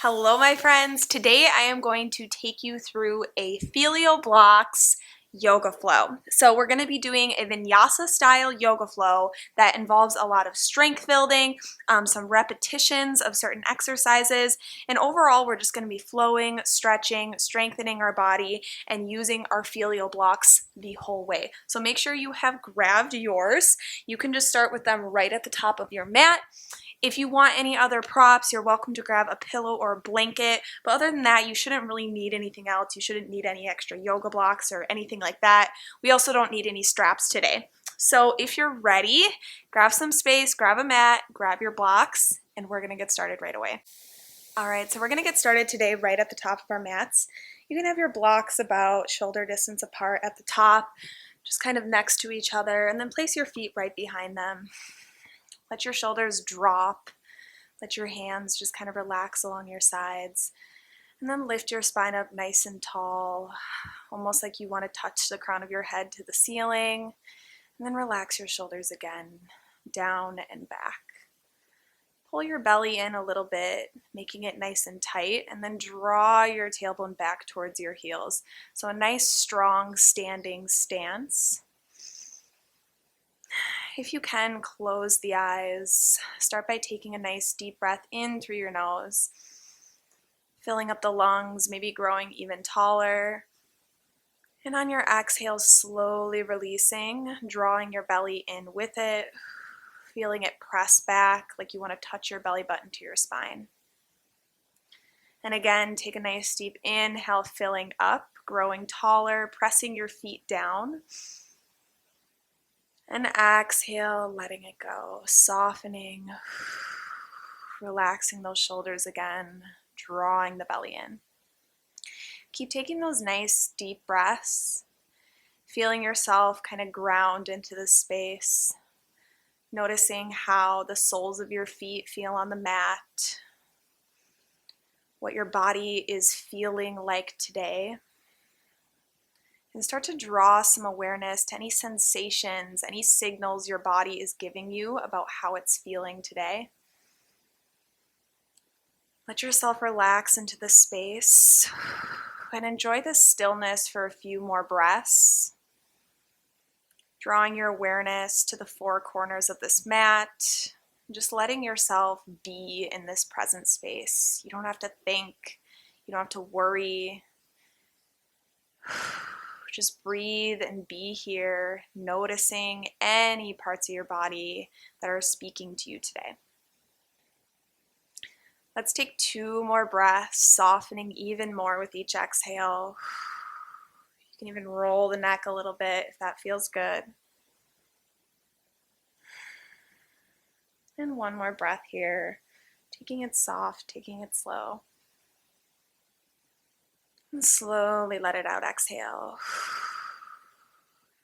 Hello, my friends. Today I am going to take you through a Feelio Blocks yoga flow. So we're going to be doing a vinyasa style yoga flow that involves a lot of strength building, some repetitions of certain exercises, and overall we're just going to be flowing, stretching, strengthening our body, and using our Feelio Blocks the whole way. So make sure you have grabbed yours. You can just start with them right at the top of your mat. If you want any other props, you're welcome to grab a pillow or a blanket, but other than that, you shouldn't really need anything else. You shouldn't need any extra yoga blocks or anything like that. We also don't need any straps today. So if you're ready, grab some space, grab a mat, grab your blocks, and we're gonna get started right away. All right, so we're gonna get started today right at the top of our mats. You can have your blocks about shoulder distance apart at the top, just kind of next to each other, and then place your feet right behind them. Let your shoulders drop. Let your hands just kind of relax along your sides. And then lift your spine up nice and tall, almost like you want to touch the crown of your head to the ceiling. And then relax your shoulders again, down and back. Pull your belly in a little bit, making it nice and tight, and then draw your tailbone back towards your heels. So a nice, strong, standing stance. If you can, close the eyes. Start by taking a nice deep breath in through your nose, filling up the lungs, maybe growing even taller. And on your exhale, slowly releasing, drawing your belly in with it, feeling it press back like you want to touch your belly button to your spine. And again, take a nice deep inhale, filling up, growing taller, pressing your feet down. And exhale, letting it go, softening, relaxing those shoulders again, drawing the belly in. Keep taking those nice deep breaths, feeling yourself kind of ground into the space, noticing how the soles of your feet feel on the mat, what your body is feeling like today. And start to draw some awareness to any sensations, any signals your body is giving you about how it's feeling today. Let yourself relax into the space and enjoy the stillness for a few more breaths. Drawing your awareness to the four corners of this mat, just letting yourself be in this present space. You don't have to think, you don't have to worry. Just breathe and be here, noticing any parts of your body that are speaking to you today. Let's take 2 more breaths, softening even more with each exhale. You can even roll the neck a little bit if that feels good. And 1 more breath here, taking it soft, taking it slow. And slowly let it out, exhale.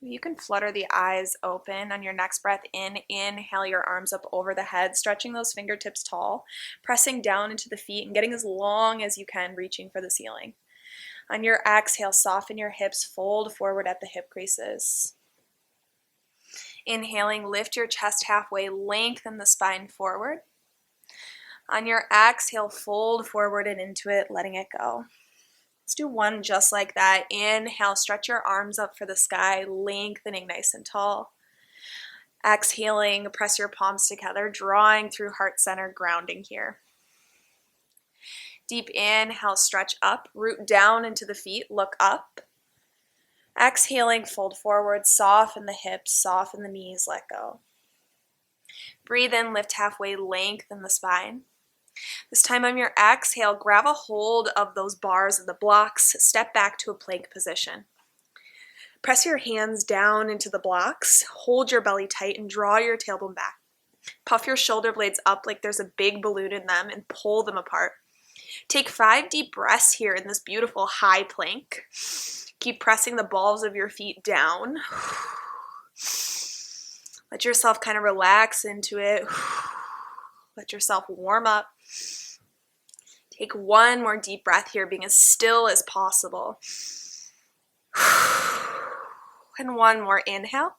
You can flutter the eyes open on your next breath in. Inhale your arms up over the head, stretching those fingertips tall, pressing down into the feet and getting as long as you can, reaching for the ceiling. On your exhale, soften your hips, fold forward at the hip creases. Inhaling, lift your chest halfway, lengthen the spine forward. On your exhale, fold forward and into it, letting it go. Let's do 1 just like that. Inhale, stretch your arms up for the sky, lengthening nice and tall. Exhaling, press your palms together, drawing through heart center, grounding here. Deep inhale, stretch up, root down into the feet, look up. Exhaling, fold forward, soften the hips, soften the knees, let go. Breathe in, lift halfway, lengthen the spine. This time on your exhale, grab a hold of those bars of the blocks, step back to a plank position. Press your hands down into the blocks, hold your belly tight and draw your tailbone back. Puff your shoulder blades up like there's a big balloon in them and pull them apart. Take 5 deep breaths here in this beautiful high plank. Keep pressing the balls of your feet down. Let yourself kind of relax into it. Let yourself warm up. Take 1 more deep breath here, being as still as possible. And 1 more inhale.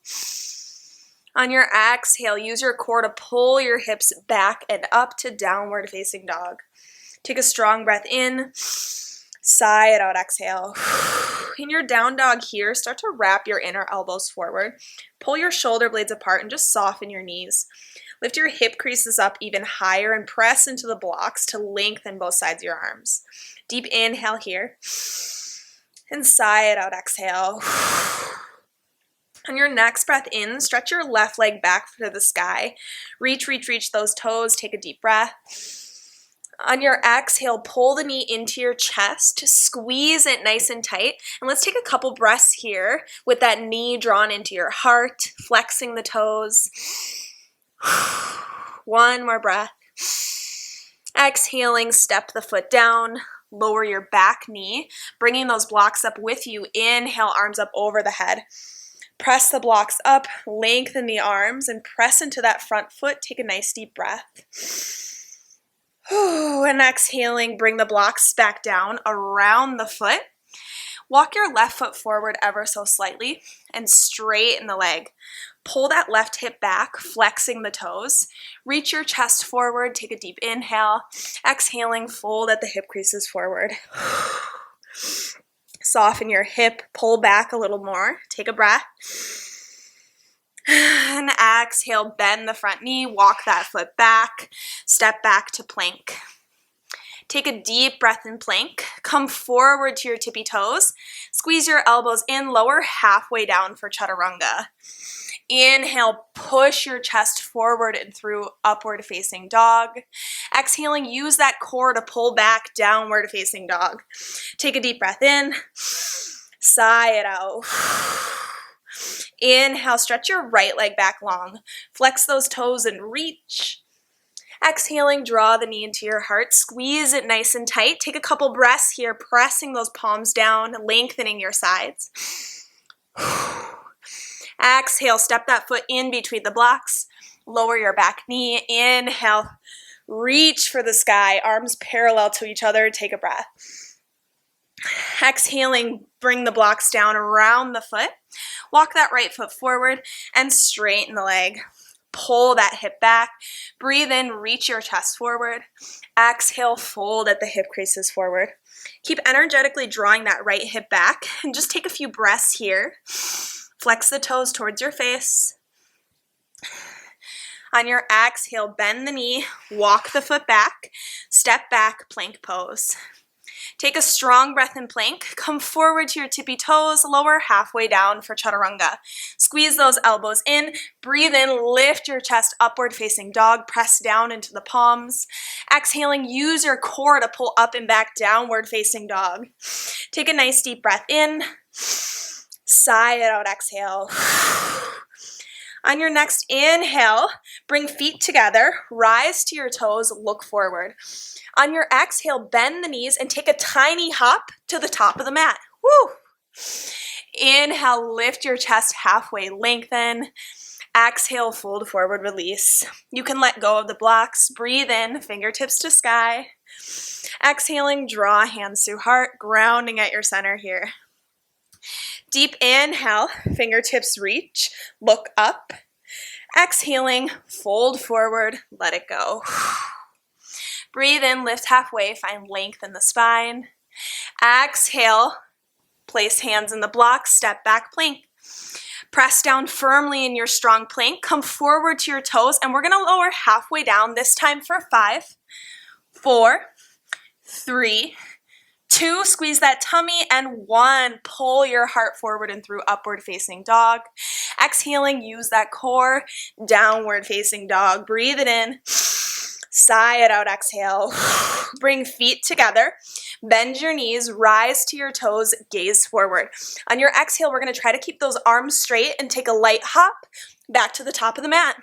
On your exhale, use your core to pull your hips back and up to downward facing dog. Take a strong breath in. Sigh it out, exhale. In your down dog here, start to wrap your inner elbows forward. Pull your shoulder blades apart and just soften your knees. Lift your hip creases up even higher and press into the blocks to lengthen both sides of your arms. Deep inhale here. And sigh it out, exhale. On your next breath in, stretch your left leg back to the sky. Reach those toes. Take a deep breath. On your exhale, pull the knee into your chest, squeeze it nice and tight, and let's take a couple breaths here with that knee drawn into your heart, flexing the toes. One more breath. Exhaling, step the foot down, lower your back knee, bringing those blocks up with you. Inhale, arms up over the head. Press the blocks up, lengthen the arms, and press into that front foot. Take a nice deep breath. And exhaling, bring the blocks back down around the foot. Walk your left foot forward ever so slightly and straighten the leg. Pull that left hip back, flexing the toes. Reach your chest forward, take a deep inhale. Exhaling, fold at the hip creases forward. Soften your hip, pull back a little more. Take a breath. And exhale, bend the front knee, walk that foot back, step back to plank. Take a deep breath in plank. Come forward to your tippy toes. Squeeze your elbows in, lower halfway down for chaturanga. Inhale, push your chest forward and through upward facing dog. Exhaling, use that core to pull back, downward facing dog. Take a deep breath in. Sigh it out. Inhale, stretch your right leg back long. Flex those toes and reach. Exhaling, draw the knee into your heart. Squeeze it nice and tight. Take a couple breaths here, pressing those palms down, lengthening your sides. Exhale, step that foot in between the blocks. Lower your back knee. Inhale, reach for the sky. Arms parallel to each other. Take a breath. Exhaling, bring the blocks down around the foot. Walk that right foot forward and straighten the leg. Pull that hip back. Breathe in, reach your chest forward. Exhale, fold at the hip creases forward. Keep energetically drawing that right hip back and just take a few breaths here. Flex the toes towards your face. On your exhale, bend the knee, walk the foot back, step back, plank pose. Take a strong breath in plank. Come forward to your tippy toes, lower halfway down for chaturanga. Squeeze those elbows in, breathe in, lift your chest upward facing dog, press down into the palms. Exhaling, use your core to pull up and back, downward facing dog. Take a nice deep breath in, sigh it out, exhale. On your next inhale, bring feet together, rise to your toes, look forward. On your exhale, bend the knees and take a tiny hop to the top of the mat. Woo! Inhale, lift your chest halfway, lengthen. Exhale, fold forward, release. You can let go of the blocks. Breathe in, fingertips to sky. Exhaling, draw hands through heart, grounding at your center here. Deep inhale, fingertips reach, look up. Exhaling, fold forward, let it go. Breathe in, lift halfway, find length in the spine. Exhale, place hands in the blocks, step back, plank. Press down firmly in your strong plank. Come forward to your toes, and we're going to lower halfway down, this time for 5, 4, 3, 2, squeeze that tummy, and 1, pull your heart forward and through upward facing dog. Exhaling, use that core, downward facing dog. Breathe it in, sigh it out, exhale. Bring feet together, bend your knees, rise to your toes, gaze forward. On your exhale, we're going to try to keep those arms straight and take a light hop back to the top of the mat.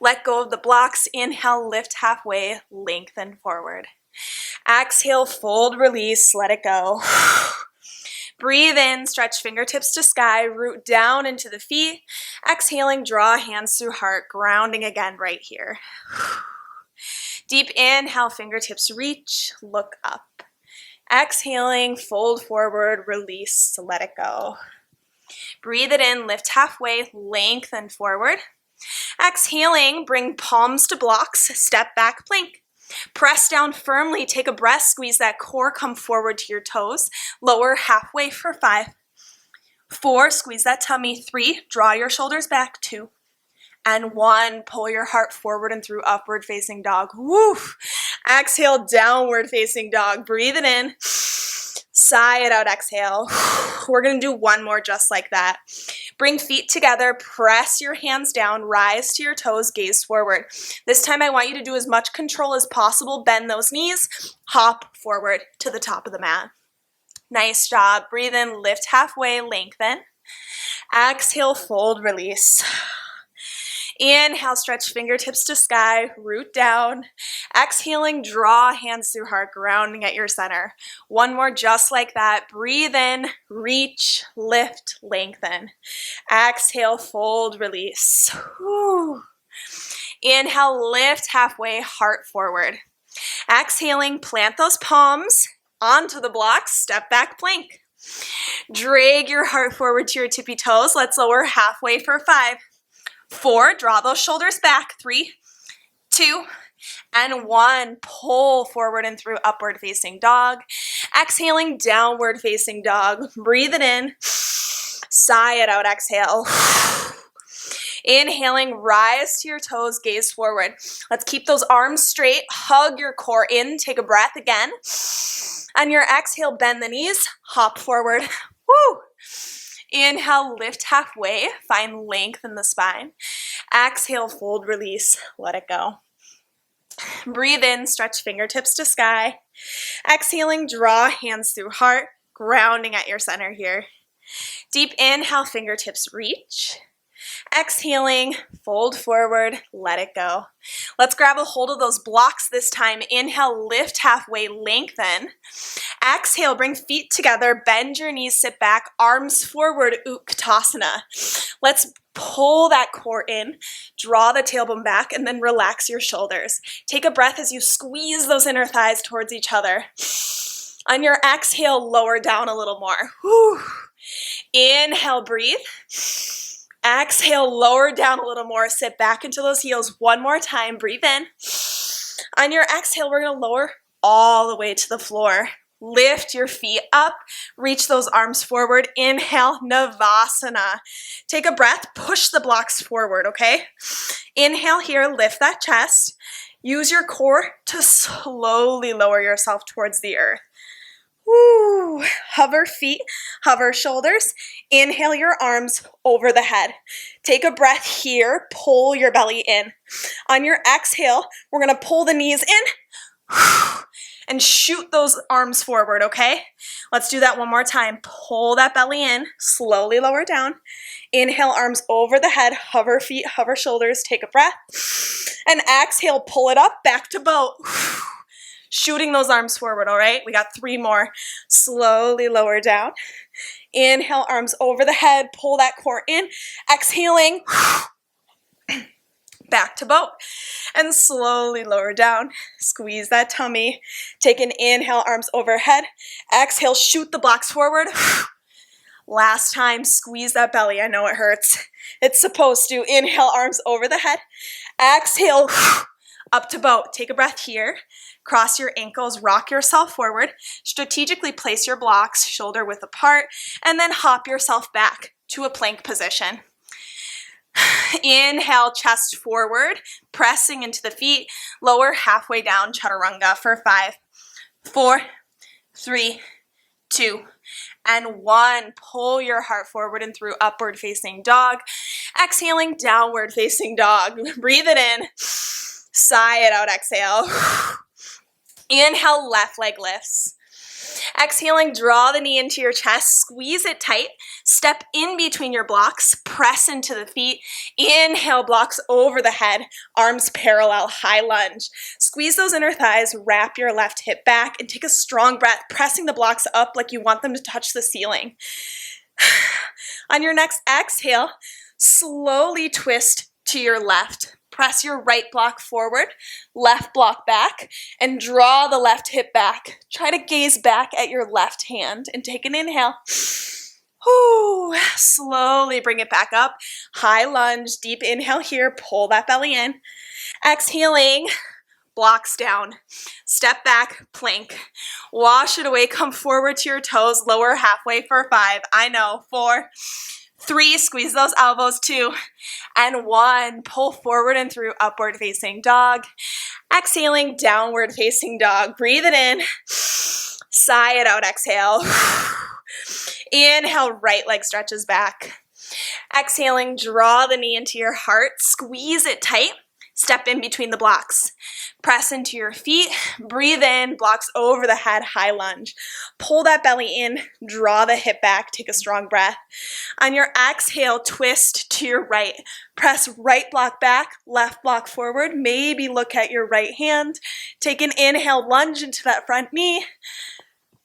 Let go of the blocks. Inhale, lift halfway, lengthen forward. Exhale, fold, release, let it go. Breathe in, stretch fingertips to sky, root down into the feet. Exhaling, draw hands through heart, grounding again right here. Deep inhale, fingertips reach, look up. Exhaling, fold forward, release, let it go. Breathe it in, lift halfway, lengthen forward. Exhaling, bring palms to blocks, step back, plank. Press down firmly, take a breath, squeeze that core, come forward to your toes. Lower halfway for 5, 4, squeeze that tummy, 3, draw your shoulders back, 2, and 1, pull your heart forward and through upward facing dog. Woo! Exhale, downward facing dog. Breathe it in. Sigh it out, exhale. We're gonna do one more just like that. Bring feet together, press your hands down, rise to your toes, gaze forward. This time I want you to do as much control as possible. Bend those knees, hop forward to the top of the mat. Nice job. Breathe in, lift halfway, lengthen. Exhale, fold, release. Inhale, stretch fingertips to sky, root down. Exhaling, draw hands through heart, grounding at your center. One more just like that. Breathe in, reach, lift, lengthen. Exhale, fold, release. Whew. Inhale, lift halfway, heart forward. Exhaling, plant those palms onto the blocks, step back plank. Drag your heart forward to your tippy toes. Let's lower halfway for 5, 4, draw those shoulders back, 3, 2, and 1, pull forward and through upward facing dog. Exhaling, downward facing dog. Breathe it in, sigh it out, exhale. Inhaling, rise to your toes, gaze forward. Let's keep those arms straight, hug your core in, take a breath again. On your exhale, bend the knees, hop forward. Woo! Inhale, lift halfway, find length in the spine. Exhale, fold, release, let it go. Breathe in, stretch fingertips to sky. Exhaling, draw hands through heart, grounding at your center here. Deep inhale, fingertips reach. Exhaling, fold forward, let it go. Let's grab a hold of those blocks this time. Inhale, lift halfway, lengthen. Exhale, bring feet together, bend your knees, sit back, arms forward, Utkatasana. Let's pull that core in, draw the tailbone back, and then relax your shoulders. Take a breath as you squeeze those inner thighs towards each other. On your exhale, lower down a little more. Whew. Inhale, breathe. Exhale, lower down a little more. Sit back into those heels one more time. Breathe in. On your exhale, we're going to lower all the way to the floor. Lift your feet up. Reach those arms forward. Inhale, Navasana. Take a breath. Push the blocks forward, okay? Inhale here. Lift that chest. Use your core to slowly lower yourself towards the earth. Woo! Hover feet, hover shoulders. Inhale your arms over the head. Take a breath here. Pull your belly in. On your exhale, we're going to pull the knees in and shoot those arms forward, okay? Let's do that one more time. Pull that belly in. Slowly lower down. Inhale, arms over the head. Hover feet, hover shoulders. Take a breath. And exhale, pull it up, back to boat. Shooting those arms forward, all right? We got 3 more. Slowly lower down. Inhale, arms over the head. Pull that core in. Exhaling. Back to boat. And slowly lower down. Squeeze that tummy. Take an inhale, arms overhead. Exhale, shoot the blocks forward. Last time, squeeze that belly. I know it hurts. It's supposed to. Inhale, arms over the head. Exhale, up to boat. Take a breath here. Cross your ankles, rock yourself forward. Strategically place your blocks shoulder width apart, and then hop yourself back to a plank position. Inhale, chest forward, pressing into the feet. Lower halfway down, chaturanga for 5, 4, 3, 2, and 1. Pull your heart forward and through upward facing dog. Exhaling, downward facing dog. Breathe it in. Sigh it out, exhale. Inhale, left leg lifts. Exhaling, draw the knee into your chest, squeeze it tight, step in between your blocks, press into the feet. Inhale, blocks over the head, arms parallel, high lunge. Squeeze those inner thighs, wrap your left hip back, and take a strong breath, pressing the blocks up like you want them to touch the ceiling. On your next exhale, slowly twist to your left. Press your right block forward, left block back, and draw the left hip back. Try to gaze back at your left hand and take an inhale. Whew. Slowly bring it back up. High lunge, deep inhale here. Pull that belly in. Exhaling, blocks down. Step back, plank. Wash it away, come forward to your toes, lower halfway for 5. I know, 4, 3, squeeze those elbows, 2, and 1. Pull forward and through, upward facing dog. Exhaling, downward facing dog. Breathe it in. Sigh it out, exhale. Inhale, right leg stretches back. Exhaling, draw the knee into your heart. Squeeze it tight. Step in between the blocks. Press into your feet. Breathe in, blocks over the head, high lunge. Pull that belly in, draw the hip back, take a strong breath. On your exhale, twist to your right. Press right block back, left block forward. Maybe look at your right hand. Take an inhale, lunge into that front knee,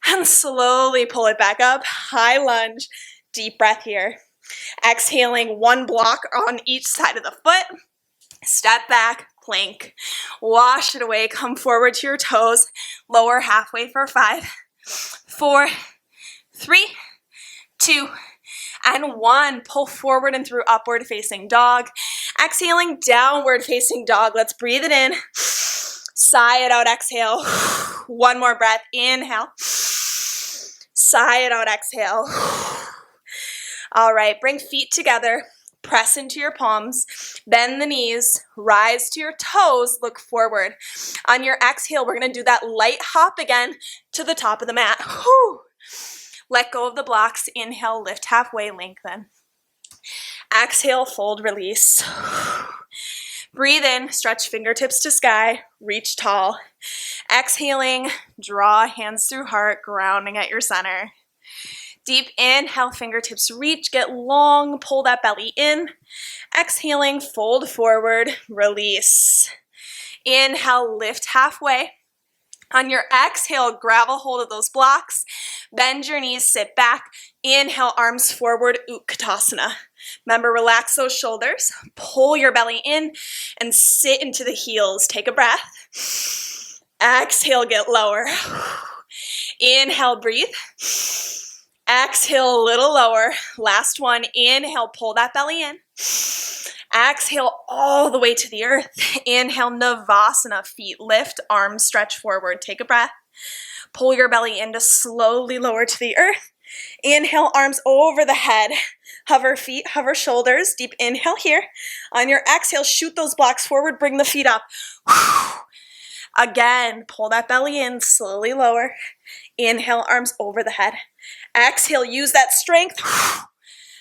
and slowly pull it back up. High lunge, deep breath here. Exhaling, 1 block on each side of the foot. Step back, plank. Wash it away, come forward to your toes, lower halfway for 5, 4, 3, 2, and 1. Pull forward and through, upward facing dog. Exhaling, downward facing dog. Let's breathe it in. Sigh it out, exhale. 1 more breath, inhale. Sigh it out, exhale. All right, bring feet together. Press into your palms, bend the knees, rise to your toes, look forward. On your exhale, we're going to do that light hop again to the top of the mat. Whew. Let go of the blocks. Inhale, lift halfway, lengthen. Exhale, fold, release. Breathe in, stretch fingertips to sky, reach tall. Exhaling, draw hands through heart, grounding at your center. Deep inhale, fingertips reach, get long, pull that belly in. Exhaling, fold forward, release. Inhale, lift halfway. On your exhale, grab a hold of those blocks. Bend your knees, sit back. Inhale, arms forward, Utkatasana. Remember, relax those shoulders. Pull your belly in and sit into the heels. Take a breath. Exhale, get lower. Inhale, breathe. Exhale, a little lower. Last one. Inhale, pull that belly in. Exhale all the way to the earth. Inhale, Navasana, feet lift, arms stretch forward. Take a breath. Pull your belly in to slowly lower to the earth. Inhale, arms over the head. Hover feet, hover shoulders. Deep inhale here. On your exhale, shoot those blocks forward. Bring the feet up. Again, pull that belly in, slowly lower. Inhale, arms over the head. Exhale, use that strength.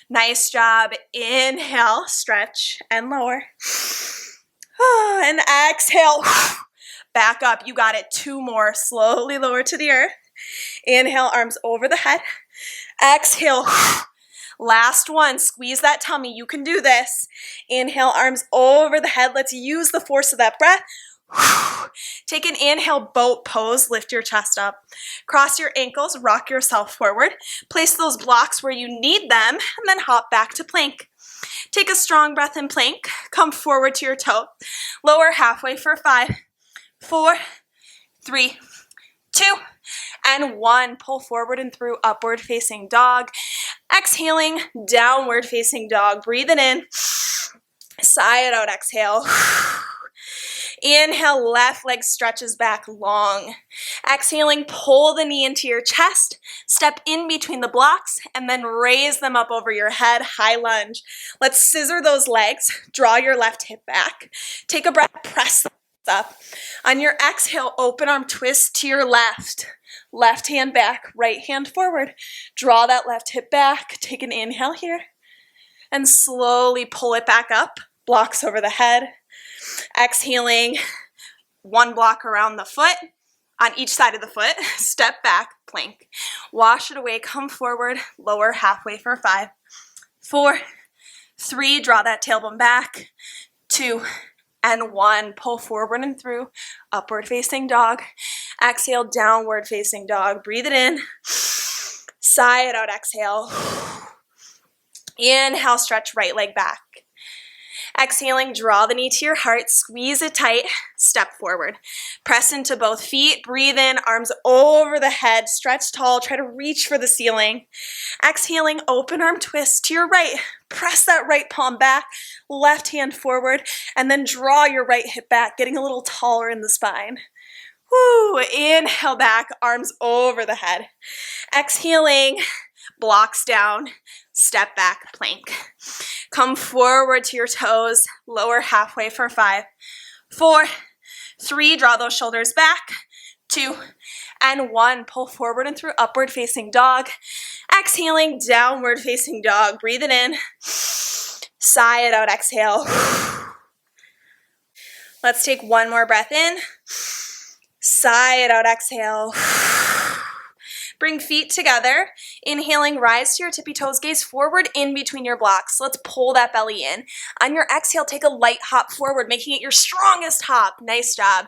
Nice job. Inhale, stretch and lower. And exhale, back up. You got it. 2 more. Slowly lower to the earth. Inhale, arms over the head. Exhale. Last one. Squeeze that tummy. You can do this. Inhale, arms over the head. Let's use the force of that breath. Take an inhale, boat pose, lift your chest up. Cross your ankles, rock yourself forward. Place those blocks where you need them, and then hop back to plank. Take a strong breath in plank. Come forward to your toe. Lower halfway for 5, 4, 3, 2, and 1. Pull forward and through, upward facing dog. Exhaling, downward facing dog. Breathe it in. Sigh it out, exhale. Inhale, left leg stretches back long. Exhaling, pull the knee into your chest. Step in between the blocks and then raise them up over your head, high lunge. Let's scissor those legs. Draw your left hip back. Take a breath, press up. On your exhale, open arm twist to your left. Left hand back, right hand forward. Draw that left hip back. Take an inhale here. And slowly pull it back up. Blocks over the head. Exhaling, 1 block around the foot, on each side of the foot, step back, plank. Wash it away, come forward, lower halfway for 5, 4, 3, draw that tailbone back, 2, and 1. Pull forward and through, upward facing dog. Exhale, downward facing dog. Breathe it in, sigh it out, exhale. Inhale, stretch right leg back. Exhaling, draw the knee to your heart, squeeze it tight, step forward. Press into both feet, breathe in, arms over the head, stretch tall, try to reach for the ceiling. Exhaling, open arm twist to your right, Press that right palm back, left hand forward, and then draw your right hip back, getting a little taller in the spine. Woo, inhale back, arms over the head. Exhaling, blocks down, step back, plank. Come forward to your toes, lower halfway for 5, 4, 3, draw those shoulders back, 2, and 1. Pull forward and through upward facing dog. Exhaling, downward facing dog. Breathe it in. Sigh it out, exhale. Let's take one more breath in. Sigh it out, exhale. Bring feet together. Inhaling, rise to your tippy toes, gaze forward in between your blocks. Let's pull that belly in. On your exhale, take a light hop forward, making it your strongest hop. Nice job.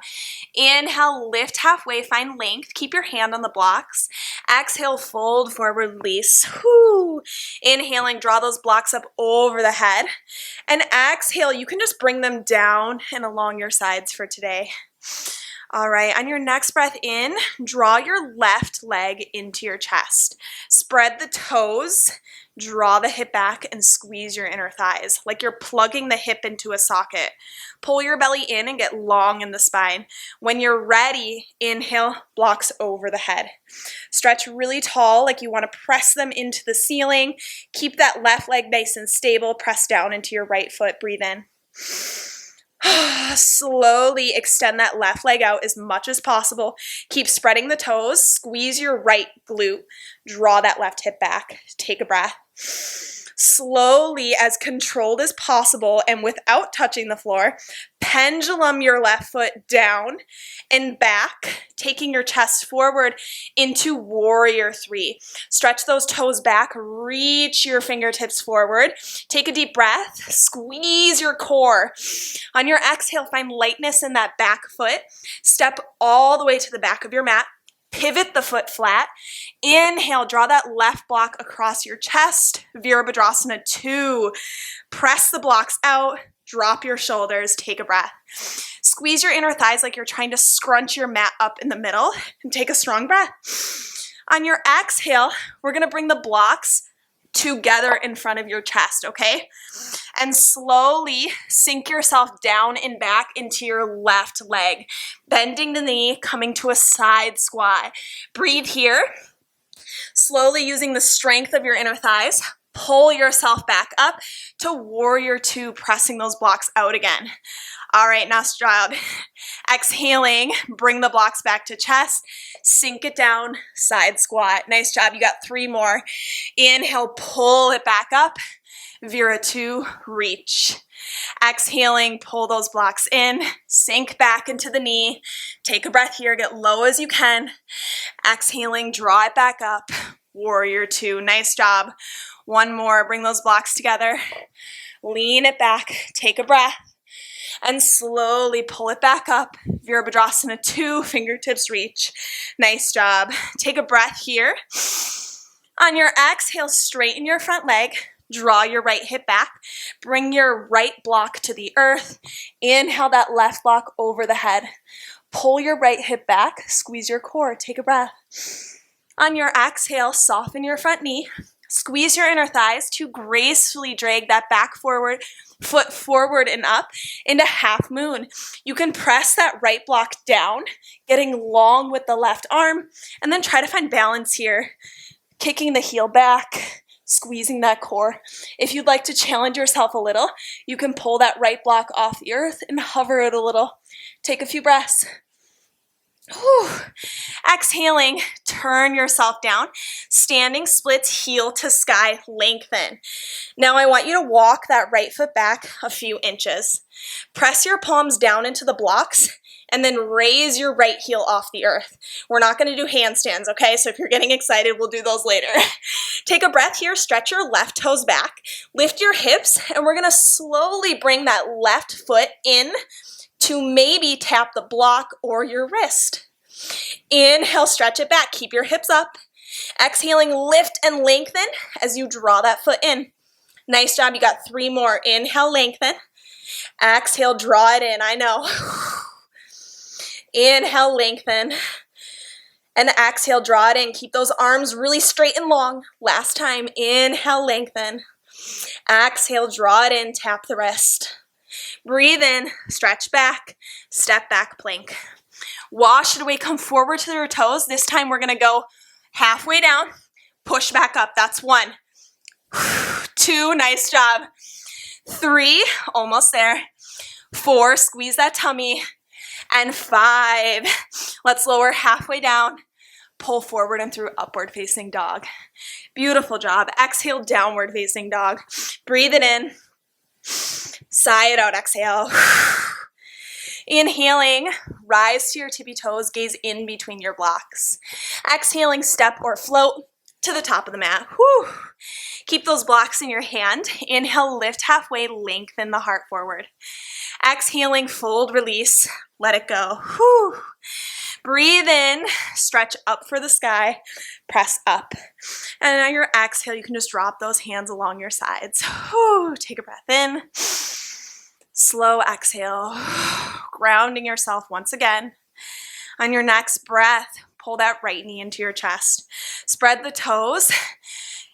Inhale, lift halfway, find length. Keep your hand on the blocks. Exhale, fold forward, release. Whoo. Inhaling, draw those blocks up over the head. And exhale, you can just bring them down and along your sides for today. All right, on your next breath in, draw your left leg into your chest. Spread the toes, draw the hip back, and squeeze your inner thighs, like you're plugging the hip into a socket. Pull your belly in and get long in the spine. When you're ready, inhale, blocks over the head. Stretch really tall, like you want to press them into the ceiling. Keep that left leg nice and stable. Press down into your right foot. Breathe in. Slowly extend that left leg out as much as possible. Keep spreading the toes. Squeeze your right glute. Draw that left hip back. Take a breath. Slowly, as controlled as possible and without touching the floor, pendulum your left foot down and back, taking your chest forward into warrior 3. Stretch those toes back, reach your fingertips forward. Take a deep breath, squeeze your core. On your exhale, find lightness in that back foot. Step all the way to the back of your mat. Pivot the foot flat. Inhale, draw that left block across your chest. Veerabhadrasana 2. Press the blocks out. Drop your shoulders. Take a breath. Squeeze your inner thighs like you're trying to scrunch your mat up in the middle. And take a strong breath. On your exhale, we're going to bring the blocks together in front of your chest, okay? And slowly sink yourself down and back into your left leg. Bending the knee, coming to a side squat. Breathe here. Slowly using the strength of your inner thighs, pull yourself back up to warrior 2, pressing those blocks out again. All right, nice job. Exhaling, bring the blocks back to chest. Sink it down, side squat. Nice job. You got 3 more. Inhale, pull it back up. Veera 2, reach. Exhaling, pull those blocks in. Sink back into the knee. Take a breath here. Get low as you can. Exhaling, draw it back up. Warrior 2. Nice job. 1 more. Bring those blocks together. Lean it back. Take a breath. And slowly pull it back up. Veerabhadrasana 2, fingertips reach. Nice job. Take a breath here. On your exhale, straighten your front leg. Draw your right hip back. Bring your right block to the earth. Inhale that left block over the head. Pull your right hip back. Squeeze your core. Take a breath. On your exhale, soften your front knee. Squeeze your inner thighs to gracefully drag that back foot forward and up into half moon. You can press that right block down, getting long with the left arm, and then try to find balance here. Kicking the heel back, squeezing that core. If you'd like to challenge yourself a little, you can pull that right block off the earth and hover it a little. Take a few breaths. Whew. Exhaling, turn yourself down. Standing splits, heel to sky, lengthen. Now I want you to walk that right foot back a few inches. Press your palms down into the blocks and then raise your right heel off the earth. We're not going to do handstands, okay? So if you're getting excited, we'll do those later. Take a breath here, stretch your left toes back, lift your hips, and we're going to slowly bring that left foot in to maybe tap the block or your wrist. Inhale, stretch it back. Keep your hips up. Exhaling, lift and lengthen as you draw that foot in. Nice job. You got 3 more. Inhale, lengthen. Exhale, draw it in. I know. Inhale, lengthen. And exhale, draw it in. Keep those arms really straight and long. Last time. Inhale, lengthen. Exhale, draw it in, tap the wrist. Breathe in, stretch back, step back plank. Wash it away, come forward to your toes. This time we're gonna go halfway down, push back up. That's 1. 2, nice job. 3, almost there. 4, squeeze that tummy. And 5, let's lower halfway down, pull forward and through upward facing dog. Beautiful job. Exhale, downward facing dog. Breathe it in. Sigh it out, exhale. Inhaling, rise to your tippy toes, gaze in between your blocks. Exhaling, step or float to the top of the mat. Whew. Keep those blocks in your hand. Inhale, lift halfway, lengthen the heart forward. Exhaling, fold, release, let it go. Whew. Breathe in, stretch up for the sky, press up. And on your exhale, you can just drop those hands along your sides. Whew. Take a breath in. Slow exhale, grounding yourself once again. On your next breath, pull that right knee into your chest. Spread the toes,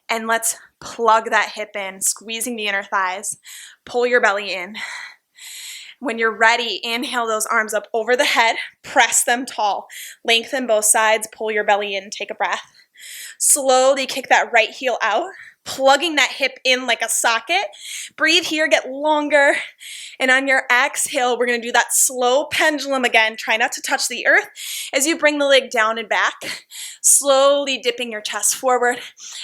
and let's plug that hip in, squeezing the inner thighs. Pull your belly in. When you're ready, inhale those arms up over the head, press them tall. Lengthen both sides, pull your belly in, take a breath. Slowly kick that right heel out, plugging that hip in like a socket. Breathe here, get longer. And on your exhale, we're gonna do that slow pendulum again. Try not to touch the earth as you bring the leg down and back. Slowly dipping your chest forward,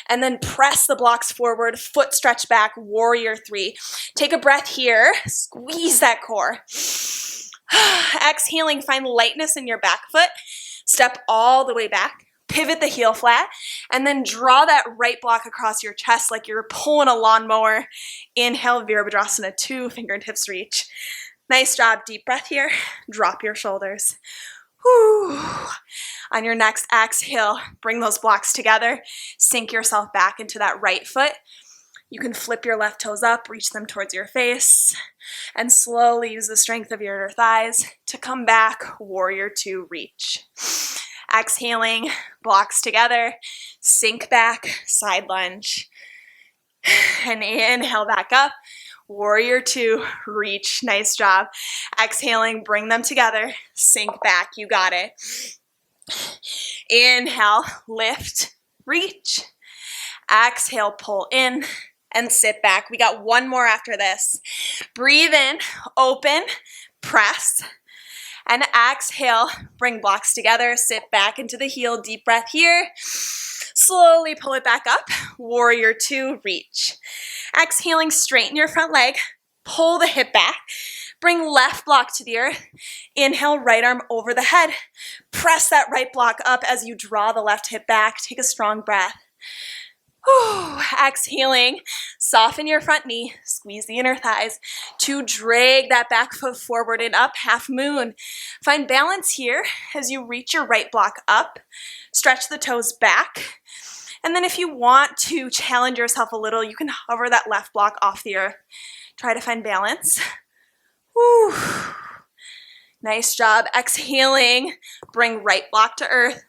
and then press the blocks forward, foot stretch back, warrior 3. Take a breath here, squeeze that core. Exhaling, find lightness in your back foot. Step all the way back. Pivot the heel flat, and then draw that right block across your chest like you're pulling a lawnmower. Inhale, Veerabhadrasana 2, fingertips reach. Nice job, deep breath here. Drop your shoulders. Whew. On your next exhale, bring those blocks together. Sink yourself back into that right foot. You can flip your left toes up, reach them towards your face, and slowly use the strength of your inner thighs to come back, warrior 2, reach. Exhaling, blocks together, sink back, side lunge. And inhale back up, warrior 2, reach, nice job. Exhaling, bring them together, sink back, you got it. Inhale, lift, reach. Exhale, pull in and sit back. We got one more after this. Breathe in, open, press. And exhale, bring blocks together, sit back into the heel, deep breath here. Slowly pull it back up, warrior 2, reach. Exhaling, straighten your front leg, pull the hip back, bring left block to the earth. Inhale, right arm over the head. Press that right block up as you draw the left hip back. Take a strong breath. Whew. Exhaling, soften your front knee, squeeze the inner thighs to drag that back foot forward and up, half moon. Find balance here as you reach your right block up, stretch the toes back, and then if you want to challenge yourself a little, you can hover that left block off the earth. Try to find balance. Whew. Nice job. Exhaling, bring right block to earth.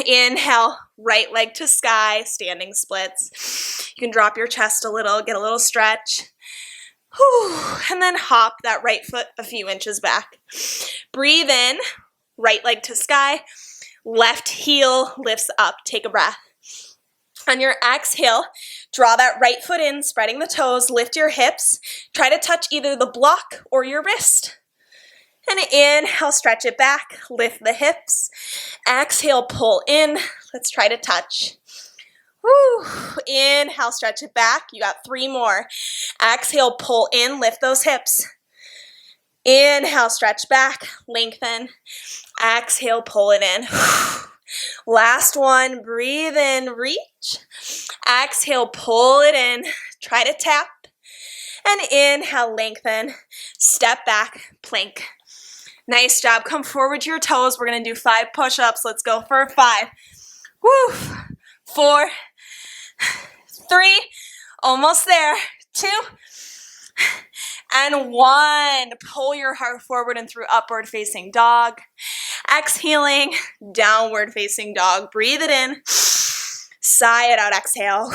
Inhale, right leg to sky, standing splits. You can drop your chest a little, get a little stretch. Whew. And then hop that right foot a few inches back. Breathe in, right leg to sky, left heel lifts up. Take a breath. On your exhale, draw that right foot in, spreading the toes, lift your hips. Try to touch either the block or your wrist. And inhale, stretch it back, lift the hips. Exhale, pull in. Let's try to touch. Woo. Inhale, stretch it back. You got 3 more. Exhale, pull in, lift those hips. Inhale, stretch back, lengthen. Exhale, pull it in. Last one, breathe in, reach. Exhale, pull it in. Try to tap. And inhale, lengthen. Step back, plank. Nice job. Come forward to your toes. We're going to do 5 push-ups. Let's go for 5. Woo. 4, 3, almost there. 2, and 1. Pull your heart forward and through upward facing dog. Exhaling, downward facing dog. Breathe it in. Sigh it out, exhale.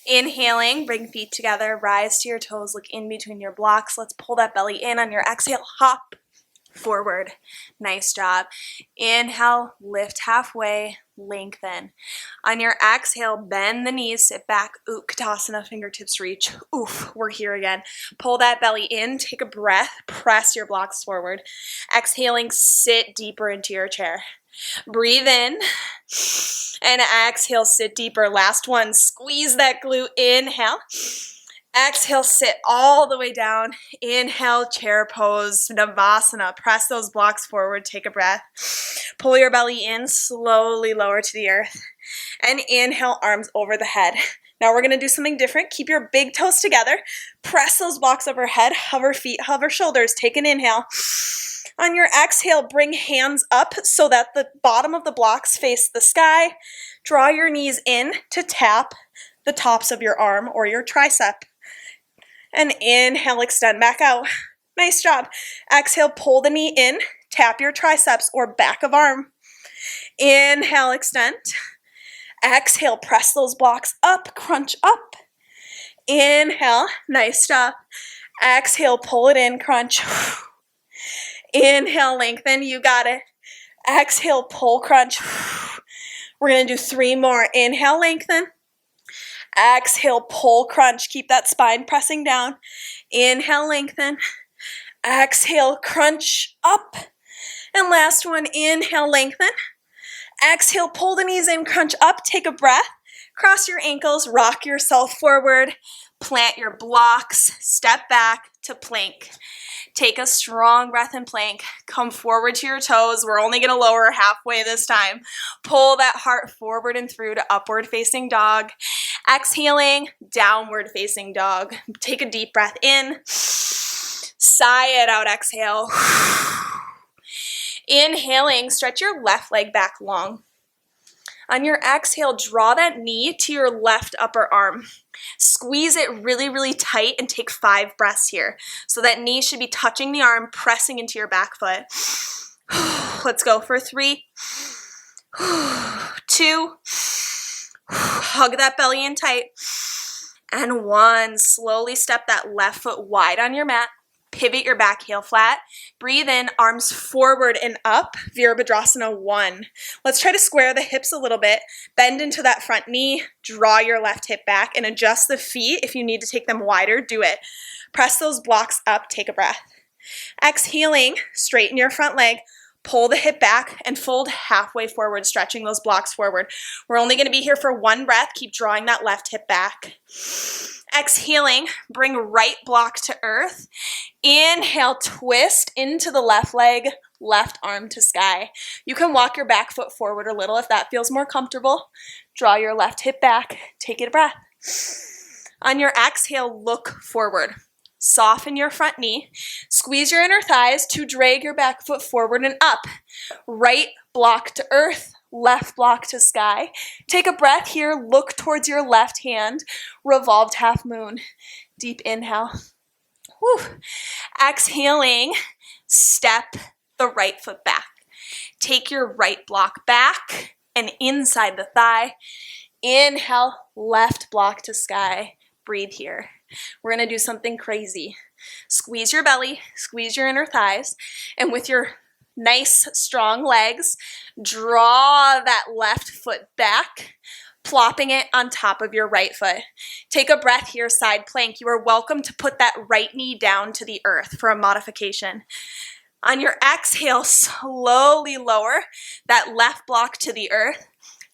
Inhaling, bring feet together, rise to your toes, look in between your blocks. Let's pull that belly in. On your exhale, hop forward. Nice job. Inhale, lift halfway, lengthen. On your exhale, bend the knees, sit back, Utkatasana, fingertips reach. Oof, we're here again. Pull that belly in, take a breath, press your blocks forward. Exhaling, sit deeper into your chair. Breathe in and exhale, sit deeper. Last one, squeeze that glute. Inhale. Exhale, sit all the way down. Inhale, chair pose, Navasana. Press those blocks forward, take a breath. Pull your belly in, slowly lower to the earth. And inhale, arms over the head. Now we're going to do something different. Keep your big toes together. Press those blocks overhead. Hover feet, hover shoulders. Take an inhale. On your exhale, bring hands up so that the bottom of the blocks face the sky. Draw your knees in to tap the tops of your arm or your tricep. And inhale, extend back out. Nice job. Exhale, pull the knee in. Tap your triceps or back of arm. Inhale, extend. Exhale, press those blocks up, crunch up. Inhale, nice job. Exhale, pull it in, crunch. Inhale, lengthen, you got it. Exhale, pull, crunch. We're going to do 3 more. Inhale, lengthen. Exhale, pull, crunch. Keep that spine pressing down. Inhale, lengthen. Exhale, crunch up. And last one, inhale, lengthen. Exhale, pull the knees in, crunch up. Take a breath. Cross your ankles, rock yourself forward. Plant your blocks. Step back to plank. Take a strong breath in plank. Come forward to your toes. We're only going to lower halfway this time. Pull that heart forward and through to upward facing dog. Exhaling, downward facing dog. Take a deep breath in. Sigh it out, exhale. Inhaling, stretch your left leg back long. On your exhale, draw that knee to your left upper arm. Squeeze it really, really tight and take 5 breaths here. So that knee should be touching the arm, pressing into your back foot. Let's go for 3, 2, hug that belly in tight, and 1. Slowly step that left foot wide on your mat. Pivot your back heel flat. Breathe in, arms forward and up. Veerabhadrasana 1. Let's try to square the hips a little bit. Bend into that front knee. Draw your left hip back and adjust the feet. If you need to take them wider, do it. Press those blocks up. Take a breath. Exhaling, straighten your front leg. Pull the hip back and fold halfway forward, stretching those blocks forward. We're only going to be here for 1 breath. Keep drawing that left hip back. Exhaling, bring right block to earth. Inhale, twist into the left leg, left arm to sky. You can walk your back foot forward a little if that feels more comfortable. Draw your left hip back. Take a breath. On your exhale, look forward. Soften your front knee. Squeeze your inner thighs to drag your back foot forward and up. Right block to earth, left block to sky. Take a breath here. Look towards your left hand. Revolved half moon. Deep inhale. Whew. Exhaling, step the right foot back. Take your right block back and inside the thigh. Inhale, left block to sky. Breathe here. We're going to do something crazy. Squeeze your belly, squeeze your inner thighs, and with your nice, strong legs, draw that left foot back, plopping it on top of your right foot. Take a breath here, side plank. You are welcome to put that right knee down to the earth for a modification. On your exhale, slowly lower that left block to the earth.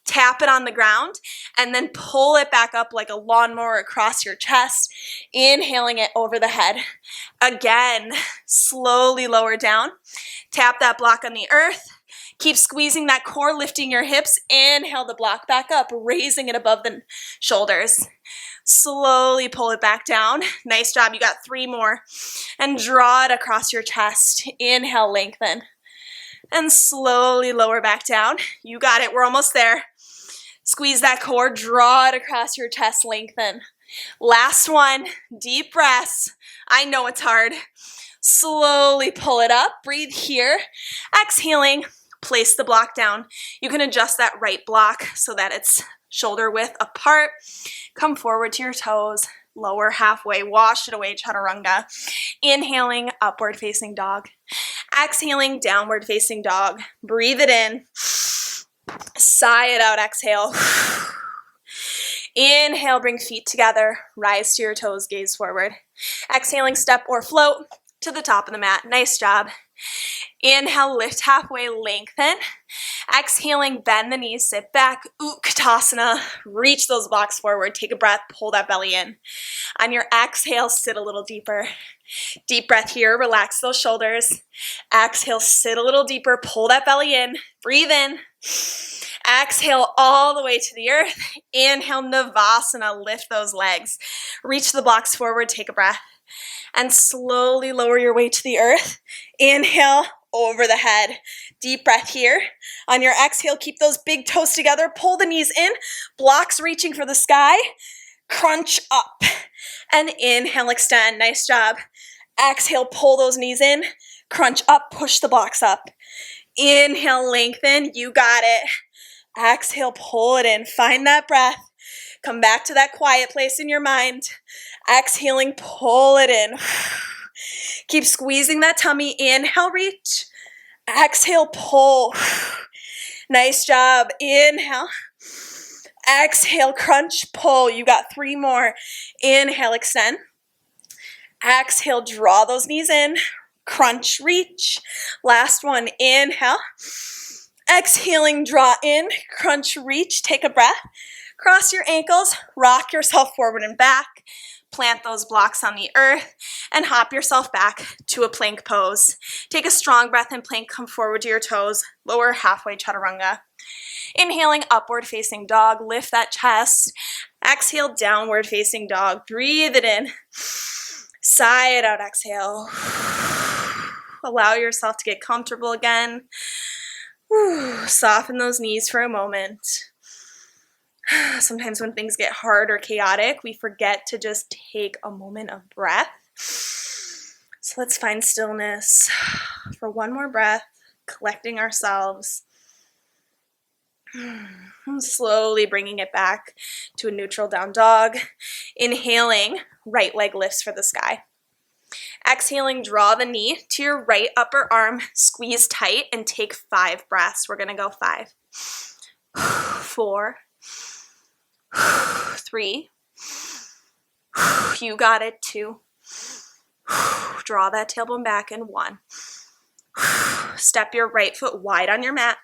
Tap it on the ground, and then pull it back up like a lawnmower across your chest, inhaling it over the head. Again, slowly lower down. Tap that block on the earth. Keep squeezing that core, lifting your hips. Inhale the block back up, raising it above the shoulders. Slowly pull it back down. Nice job. You got 3 more. And draw it across your chest. Inhale, lengthen. And slowly lower back down. You got it. We're almost there. Squeeze that core, draw it across your chest, lengthen. Last one, deep breaths. I know it's hard. Slowly pull it up, breathe here. Exhaling, Place the block down. You can adjust that right block so that it's shoulder width apart. Come forward to your toes, lower halfway, wash it away, chaturanga. Inhaling, upward facing dog. Exhaling, downward facing dog. Breathe it in. Sigh it out, exhale. Inhale, bring feet together, rise to your toes, gaze forward. Exhaling, step or float to the top of the mat. Nice job. Inhale, lift halfway, lengthen. Exhaling, bend the knees, sit back. Utkatasana. Reach those blocks forward. Take a breath, pull that belly in. On your exhale, sit a little deeper. Deep breath here, relax those shoulders. Exhale, sit a little deeper, pull that belly in. Breathe in. Exhale all the way to the earth. Inhale, Navasana, lift those legs. Reach the blocks forward, take a breath. And slowly lower your weight to the earth. Inhale, over the head. Deep breath here. On your exhale, keep those big toes together. Pull the knees in. Blocks reaching for the sky. Crunch up. And inhale, extend. Nice job. Exhale, pull those knees in. Crunch up, push the blocks up. Inhale, lengthen. You got it. Exhale, pull it in. Find that breath. Come back to that quiet place in your mind. Exhaling, pull it in. Keep squeezing that tummy. Inhale, reach. Exhale, pull. Nice job. Inhale. Exhale, crunch, pull. You got 3 more. Inhale, extend. Exhale, draw those knees in. Crunch, reach. Last one. Inhale. Exhaling, draw in. Crunch, reach. Take a breath. Cross your ankles. Rock yourself forward and back. Plant those blocks on the earth and hop yourself back to a plank pose. Take a strong breath in plank. Come forward to your toes. Lower halfway, chaturanga. Inhaling, upward facing dog. Lift that chest. Exhale, downward facing dog. Breathe it in. Sigh it out, exhale. Allow yourself to get comfortable again. Soften those knees for a moment. Sometimes when things get hard or chaotic, we forget to just take a moment of breath. So let's find stillness for one more breath, collecting ourselves. Slowly bringing it back to a neutral down dog. Inhaling, right leg lifts for the sky. Exhaling, draw the knee to your right upper arm, squeeze tight, and take 5 breaths. We're going to go 5, 4, 3, you got it, 2, draw that tailbone back, and 1. Step your right foot wide on your mat,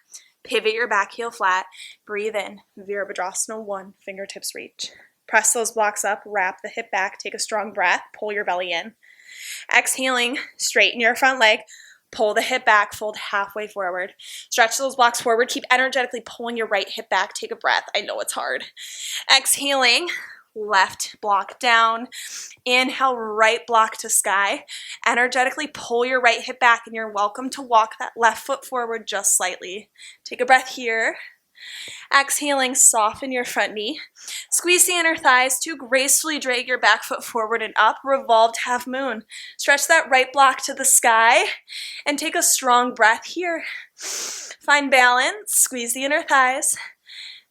pivot your back heel flat, breathe in, Veerabhadrasana 1, fingertips reach. Press those blocks up, wrap the hip back, take a strong breath, pull your belly in. Exhaling, straighten your front leg, pull the hip back, fold halfway forward. Stretch those blocks forward, keep energetically pulling your right hip back, take a breath. I know it's hard. Exhaling, left block down. Inhale, right block to sky. Energetically pull your right hip back, and you're welcome to walk that left foot forward just slightly. Take a breath here. Exhaling, soften your front knee. Squeeze the inner thighs to gracefully drag your back foot forward and up. Revolved half moon. Stretch that right block to the sky and take a strong breath here. Find balance. Squeeze the inner thighs.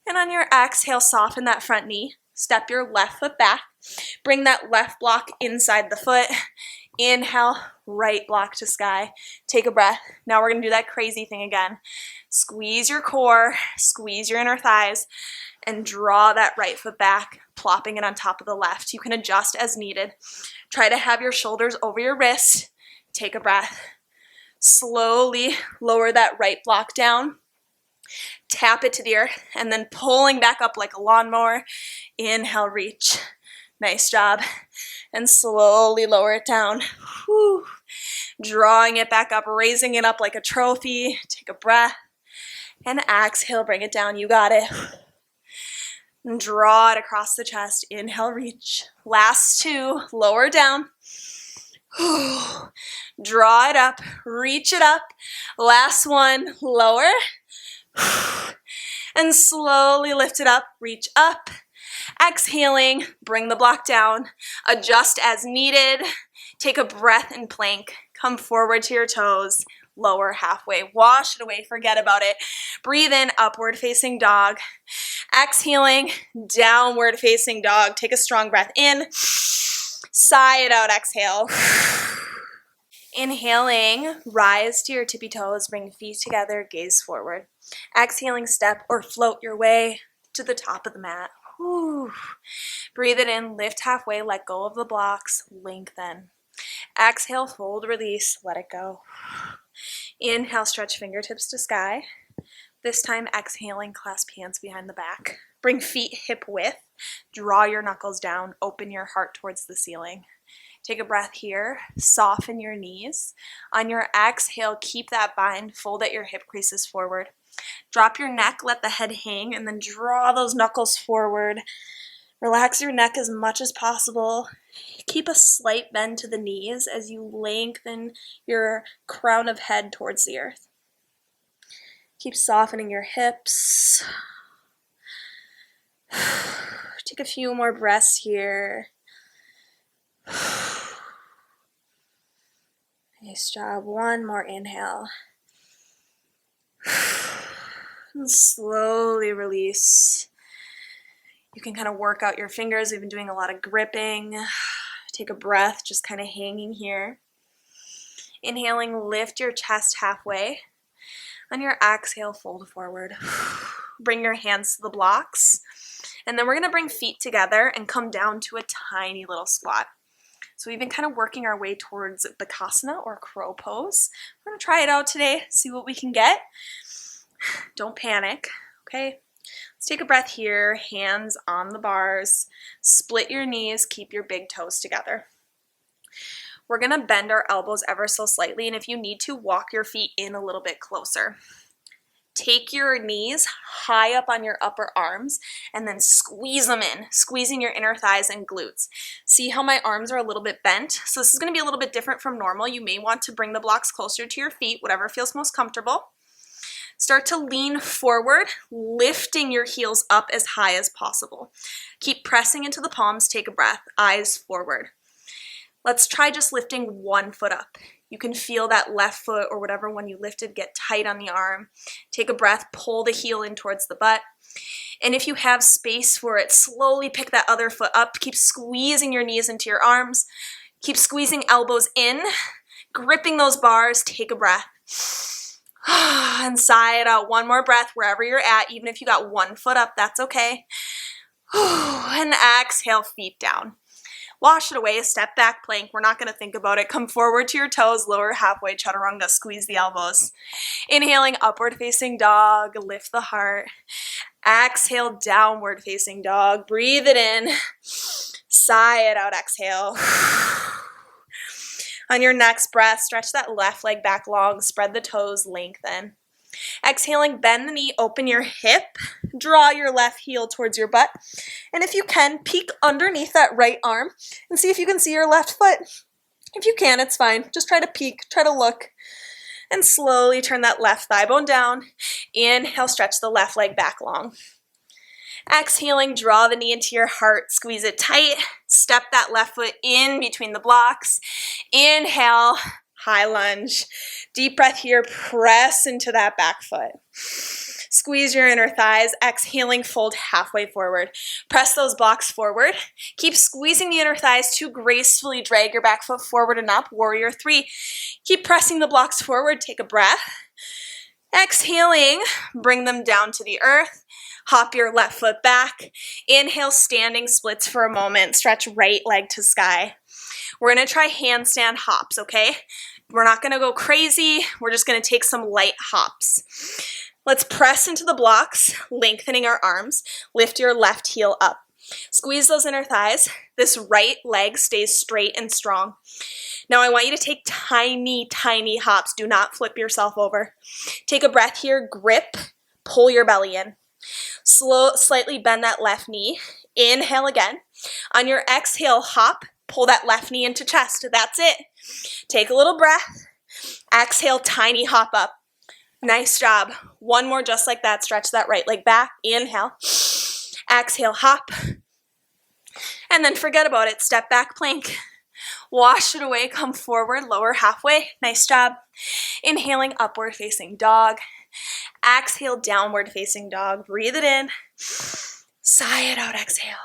And on your exhale, soften that front knee. Step your left foot back. Bring that left block inside the foot. Inhale, right block to sky. Take a breath. Now we're going to do that crazy thing again. Squeeze your core, squeeze your inner thighs, and draw that right foot back, plopping it on top of the left. You can adjust as needed. Try to have your shoulders over your wrist. Take a breath. Slowly lower that right block down. Tap it to the earth, and then pulling back up like a lawnmower. Inhale, reach. Nice job. And slowly lower it down. Whew. Drawing it back up, raising it up like a trophy. Take a breath. And exhale, bring it down. You got it. And draw it across the chest. Inhale, reach. Last 2, lower down. Whew. Draw it up, reach it up. Last 1, lower. And slowly lift it up, reach up. Exhaling, bring the block down. Adjust as needed. Take a breath in plank. Come forward to your toes. lower halfway. Wash it away, forget about it. Breathe in, upward facing dog. Exhaling, downward facing dog. Take a strong breath in. Sigh it out, exhale. Inhaling, rise to your tippy toes, bring feet together, gaze forward. Exhaling, step or float your way to the top of the mat. Whew. Breathe it in, lift halfway, let go of the blocks, lengthen. Exhale, fold, release, let it go. Inhale, stretch fingertips to sky. This time, exhaling, clasp hands behind the back. Bring feet hip width, draw your knuckles down, open your heart towards the ceiling. Take a breath here, soften your knees. On your exhale, keep that bind, fold at your hip creases forward. Drop your neck, let the head hang, and then draw those knuckles forward. Relax your neck as much as possible. Keep a slight bend to the knees as you lengthen your crown of head towards the earth. Keep softening your hips. Take a few more breaths here. Nice job. One more inhale. And slowly release. You can kind of work out your fingers. We've been doing a lot of gripping. Take a breath, just kind of hanging here. Inhaling, lift your chest halfway. On your exhale, fold forward. Bring your hands to the blocks. And then we're going to bring feet together and come down to a tiny little squat. So we've been kind of working our way towards Bakasana or crow pose. We're going to try it out today, see what we can get. Don't panic, okay? Let's take a breath here, hands on the bars. Split your knees, keep your big toes together. We're going to bend our elbows ever so slightly, and if you need to, walk your feet in a little bit closer. Take your knees high up on your upper arms and then squeeze them in, squeezing your inner thighs and glutes. See how my arms are a little bit bent? So this is going to be a little bit different from normal. You may want to bring the blocks closer to your feet, whatever feels most comfortable. Start to lean forward, lifting your heels up as high as possible. Keep pressing into the palms, take a breath, eyes forward. Let's try just lifting one foot up. You can feel that left foot or whatever one you lifted get tight on the arm. Take a breath, pull the heel in towards the butt. And if you have space for it, slowly pick that other foot up. Keep squeezing your knees into your arms. Keep squeezing elbows in, gripping those bars. Take a breath. And sigh it out. One more breath wherever you're at. Even if you got one foot up, that's okay. And exhale, feet down. Wash it away, step back plank. We're not going to think about it. Come forward to your toes, lower halfway, chaturanga, squeeze the elbows. Inhaling, upward facing dog, lift the heart. Exhale, downward facing dog. Breathe it in. Sigh it out, exhale. On your next breath, stretch that left leg back long, spread the toes, lengthen. Exhaling, bend the knee, open your hip, draw your left heel towards your butt, and if you can, peek underneath that right arm and see if you can see your left foot. If you can, it's fine. Just try to peek, try to look, and slowly turn that left thigh bone down. Inhale, stretch the left leg back long. Exhaling, draw the knee into your heart, squeeze it tight, step that left foot in between the blocks. Inhale, high lunge. Deep breath here, press into that back foot. Squeeze your inner thighs, exhaling, fold halfway forward. Press those blocks forward. Keep squeezing the inner thighs to gracefully drag your back foot forward and up, warrior three. Keep pressing the blocks forward, take a breath. Exhaling, bring them down to the earth. Hop your left foot back. Inhale, standing splits for a moment. Stretch right leg to sky. We're going to try handstand hops, okay? We're not going to go crazy. We're just going to take some light hops. Let's press into the blocks, lengthening our arms. Lift your left heel up. Squeeze those inner thighs. This right leg stays straight and strong. Now I want you to take tiny, tiny hops. Do not flip yourself over. Take a breath here. Grip. Pull your belly in. Slightly bend that left knee. Inhale again. On your exhale, hop. Pull that left knee into chest. That's it. Take a little breath. Exhale, tiny hop up. Nice job. One more just like that. Stretch that right leg back. Inhale. Exhale, hop. And then forget about it. Step back plank. Wash it away, come forward, lower halfway. Nice job. Inhaling, upward facing dog. Exhale, downward facing dog. Breathe it in. Sigh it out, exhale.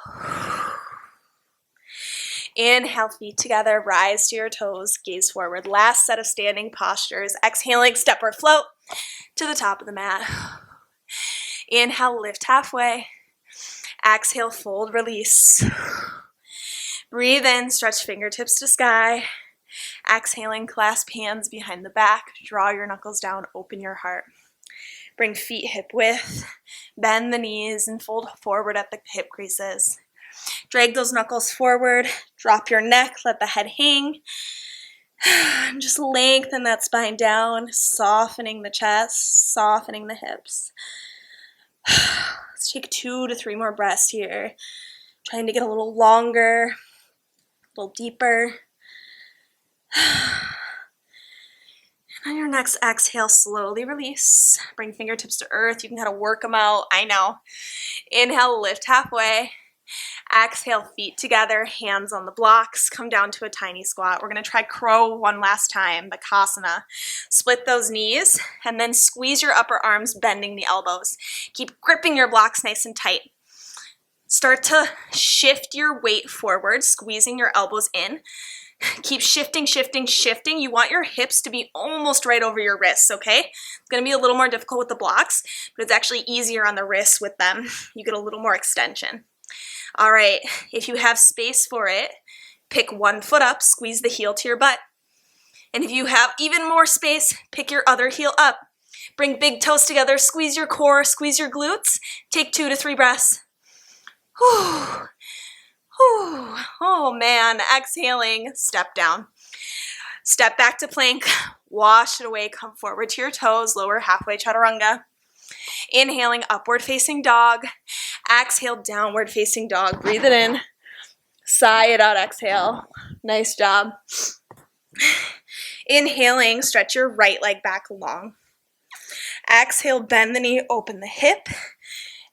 Inhale, feet together, rise to your toes, gaze forward. Last set of standing postures. Exhaling, step or float to the top of the mat. Inhale, lift halfway. Exhale, fold, release. Breathe in, stretch fingertips to sky. Exhaling, clasp hands behind the back. Draw your knuckles down, open your heart. Bring feet hip width. Bend the knees and fold forward at the hip creases. Drag those knuckles forward. Drop your neck, let the head hang. Just lengthen that spine down, softening the chest, softening the hips. Let's take 2 to 3 more breaths here. Trying to get a little longer, a little deeper. And on your next exhale, slowly release. Bring fingertips to earth. You can kind of work them out. I know. Inhale, lift halfway. Exhale, feet together, hands on the blocks. Come down to a tiny squat. We're going to try crow one last time, Bakasana. Split those knees and then squeeze your upper arms, bending the elbows. Keep gripping your blocks nice and tight. Start to shift your weight forward, squeezing your elbows in. Keep shifting, shifting, shifting. You want your hips to be almost right over your wrists, okay? It's going to be a little more difficult with the blocks, but it's actually easier on the wrists with them. You get a little more extension. All right, if you have space for it, pick one foot up, squeeze the heel to your butt. And if you have even more space, pick your other heel up. Bring big toes together, squeeze your core, squeeze your glutes. Take 2 to 3 breaths. Whew. Whew. Oh man, exhaling, step down. Step back to plank, wash it away, come forward to your toes, lower halfway chaturanga. Inhaling, upward facing dog. Exhale, downward facing dog. Breathe it in. Sigh it out, exhale. Nice job. Inhaling, stretch your right leg back long. Exhale, bend the knee, open the hip.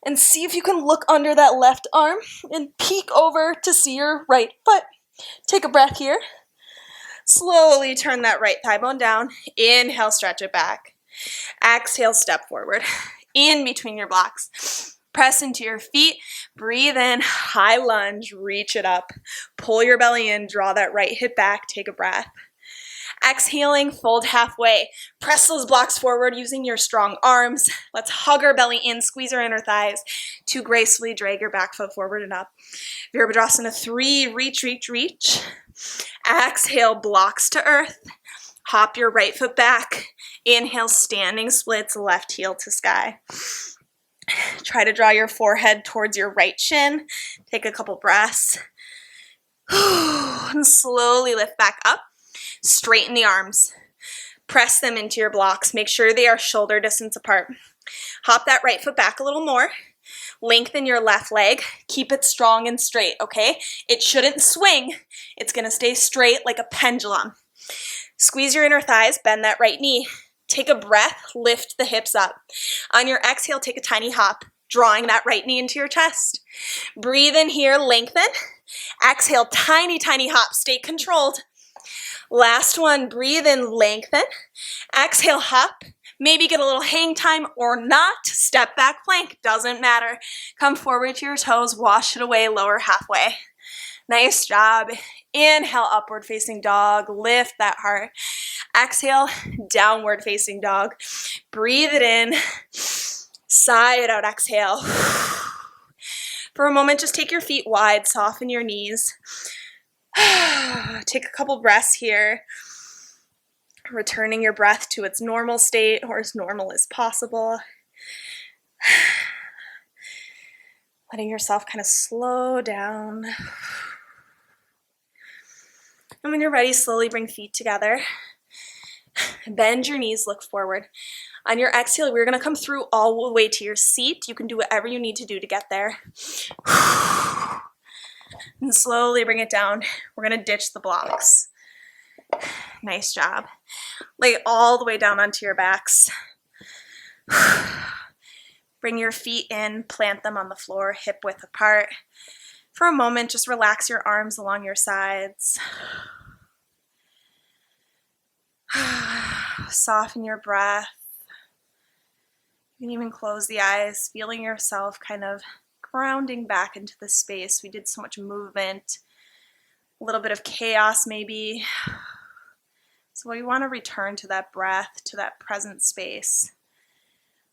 And see if you can look under that left arm and peek over to see your right foot. Take a breath here. Slowly turn that right thigh bone down. Inhale, stretch it back. Exhale, step forward. In between your blocks. Press into your feet. Breathe in, high lunge, reach it up. Pull your belly in, draw that right hip back, take a breath. Exhaling, fold halfway. Press those blocks forward using your strong arms. Let's hug our belly in, squeeze our inner thighs to gracefully drag your back foot forward and up. Veerabhadrasana 3, reach, reach, reach. Exhale, blocks to earth. Hop your right foot back. Inhale, standing splits, left heel to sky. Try to draw your forehead towards your right shin. Take a couple breaths. And slowly lift back up. Straighten the arms. Press them into your blocks. Make sure they are shoulder distance apart. Hop that right foot back a little more. Lengthen your left leg. Keep it strong and straight, okay? It shouldn't swing. It's going to stay straight like a pendulum. Squeeze your inner thighs. Bend that right knee. Take a breath. Lift the hips up. On your exhale, take a tiny hop, drawing that right knee into your chest. Breathe in here. Lengthen. Exhale, tiny, tiny hop. Stay controlled. Last one, breathe in, lengthen. Exhale, hop. Maybe get a little hang time or not. Step back plank, doesn't matter. Come forward to your toes, wash it away, lower halfway. Nice job. Inhale, upward facing dog. Lift that heart. Exhale, downward facing dog. Breathe it in. Sigh it out, exhale. For a moment, just take your feet wide, soften your knees. Take a couple breaths here, returning your breath to its normal state or as normal as possible. Letting yourself kind of slow down. And when you're ready, slowly bring feet together. Bend your knees, look forward. On your exhale, we're going to come through all the way to your seat. You can do whatever you need to do to get there. And slowly bring it down. We're going to ditch the blocks. Nice job. Lay all the way down onto your backs. Bring your feet in, plant them on the floor, hip width apart. For a moment, just relax your arms along your sides. Soften your breath. You can even close the eyes, feeling yourself kind of grounding back into the space. We did so much movement, a little bit of chaos maybe. So we want to return to that breath, to that present space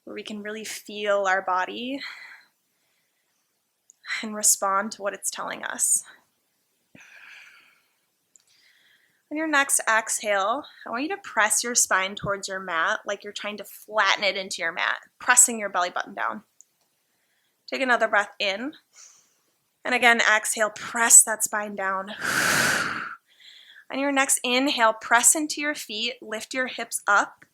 where we can really feel our body and respond to what it's telling us. On your next exhale, I want you to press your spine towards your mat like you're trying to flatten it into your mat, pressing your belly button down. Take another breath in. And again, exhale, press that spine down. On your next inhale, press into your feet, lift your hips up